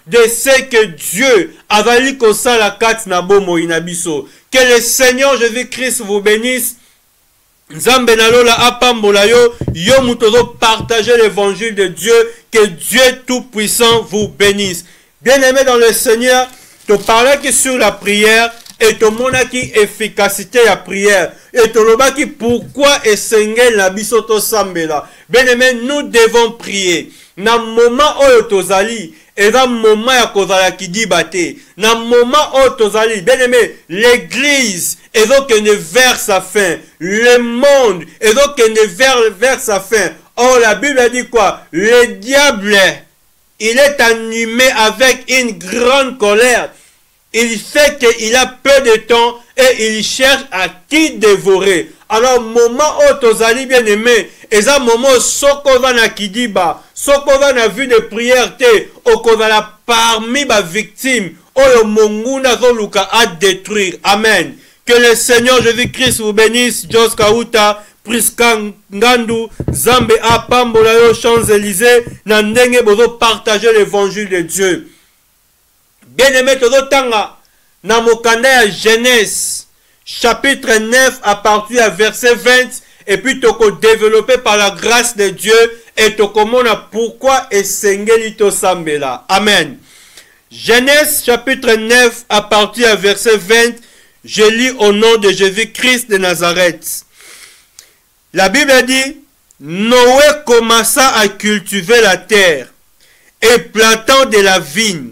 de ce que Dieu a valu comme ça la carte na bomo inabiso. Que le Seigneur Jésus-Christ vous bénisse. Nzambe nalola apambola yo, yo mutozo partager l'évangile de Dieu. Que Dieu Tout-Puissant vous bénisse. Bien-aimé dans le Seigneur, te parler que sur la prière et te montrer qui efficacité la prière et te loba qui pourquoi esengel la bisoto sambela. Bien-aimé, nous devons prier. Na moment oyo tozali, et dans moment ya kozala kidibate. Na moment oyo tozali, bien-aimé, l'église et donc ne vers sa fin. Le monde et donc ne vers sa fin. Or la Bible a dit quoi? Le diable, il est animé avec une grande colère. Il sait qu'il a peu de temps et il cherche à qui dévorer. Alors, moment où tozali bien aimé, et un moment soko va na kidiba, soko va na vue de prière te, okozala parmi ba victime, oyo monguna zoluka à détruire. Amen. Que le Seigneur Jésus-Christ vous bénisse. Jos Kauta, Priska Ngandu, Zambe Apambola yo Champs-Élysées, na ndenge bozo partager l'évangile de Dieu. Bien-aimé, tozo tanga, na mokanda ya Genèse, chapitre 9, à partir du verset 20, et puis toko développé par la grâce de Dieu, et toko mona pourquoi esengeli to sambela. Amen. Genèse, chapitre 9, à partir du verset 20, je lis au nom de Jésus-Christ de Nazareth. La Bible dit, Noé commença à cultiver la terre, et plantant de la vigne.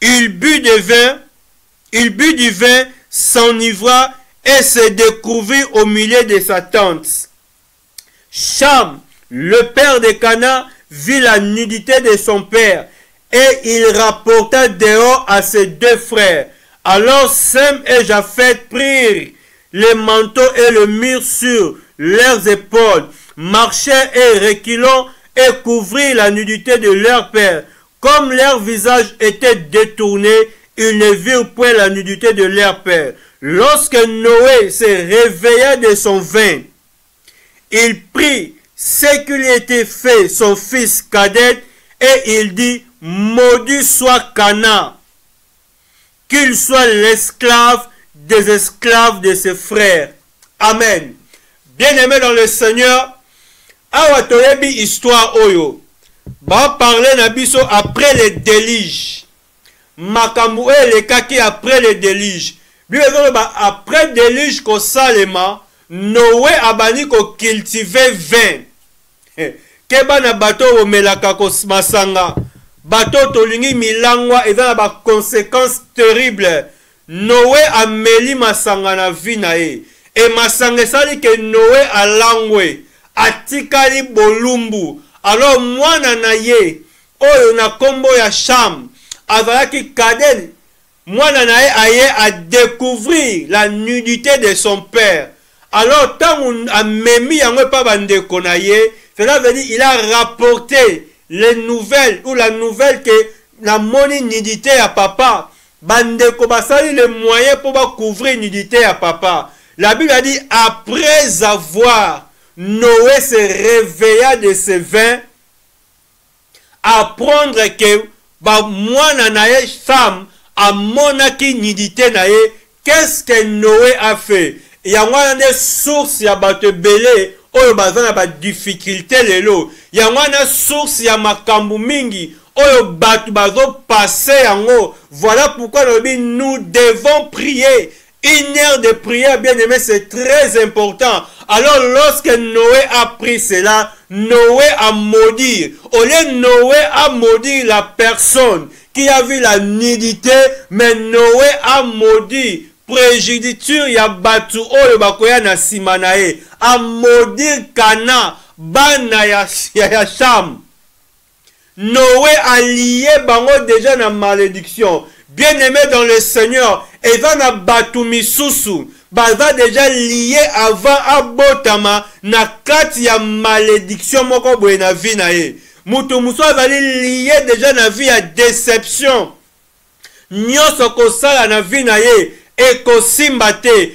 Il but du vin, s'enivra et se découvrit au milieu de sa tente. Cham, le père de Cana, vit la nudité de son père et il rapporta dehors à ses deux frères. Alors Sem et Japheth prirent les manteaux et le mirent sur leurs épaules, marchèrent et reculant et couvrirent la nudité de leur père. Comme leur visage était détourné, ils ne virent point la nudité de leur père. Lorsque Noé se réveilla de son vin, il prit ce qui lui était fait, son fils cadet, et il dit, maudit soit Cana, qu'il soit l'esclave des esclaves de ses frères. Amen. Bien-aimé dans le Seigneur, awa toyebi histoire oyo. Va parler na biso après le déluge. Makambu le kaki après le déluge. Après le déluge ko salema, Noé abani ko cultiver vin. Keba na bato o melaka ko masanga. Bato tolingi milangwa eza na ba conséquences terribles. Noé ameli masanga na vie na ye. Et masanga sali ke Noé alangwe. Atikali bolumbu. Alors mwana na ye oyo na kombo ya Cham azalaki kadel, mwana na ye aye a découvrir la nudité de son père. Alors tant a memi yango pa bandeko na ye, cela veut dire il a rapporté les nouvelles ou la nouvelle que la moni nudité à papa. Bandeko basali le moyen pour ba couvrir nudité à papa. La Bible a dit après avoir Noé se réveilla de ses vins, apprendre que mwana na ye femme a monaki nidité na ye. Qu'est-ce que Noé a fait? Il y a une source ya bato belé oyo bazana ba difficulté lelo. Il y a une source ya makambu mingi oyo bato bazo passer yango. Voilà pourquoi nous devons prier. Une heure de prière, bien aimé, c'est très important. Alors, lorsque Noé a pris cela, Noé a maudit. Au lieu de Noé a maudit la personne qui a vu la nudité, mais Noé a maudit. Préjuditure ya batu oyo bakoya na simanae. A maudit Cana, bana ya Cham. Noé a lié bango déjà na malédiction. Bien-aimé dans le Seigneur, et va na batumi susu, baza déjà lié avant abotama na kati ya malédiction moko boye na vie na ye. Mutu muso azali lié déjà na vie ya déception. Nyonso kosala na vie na ye, e kosimba te.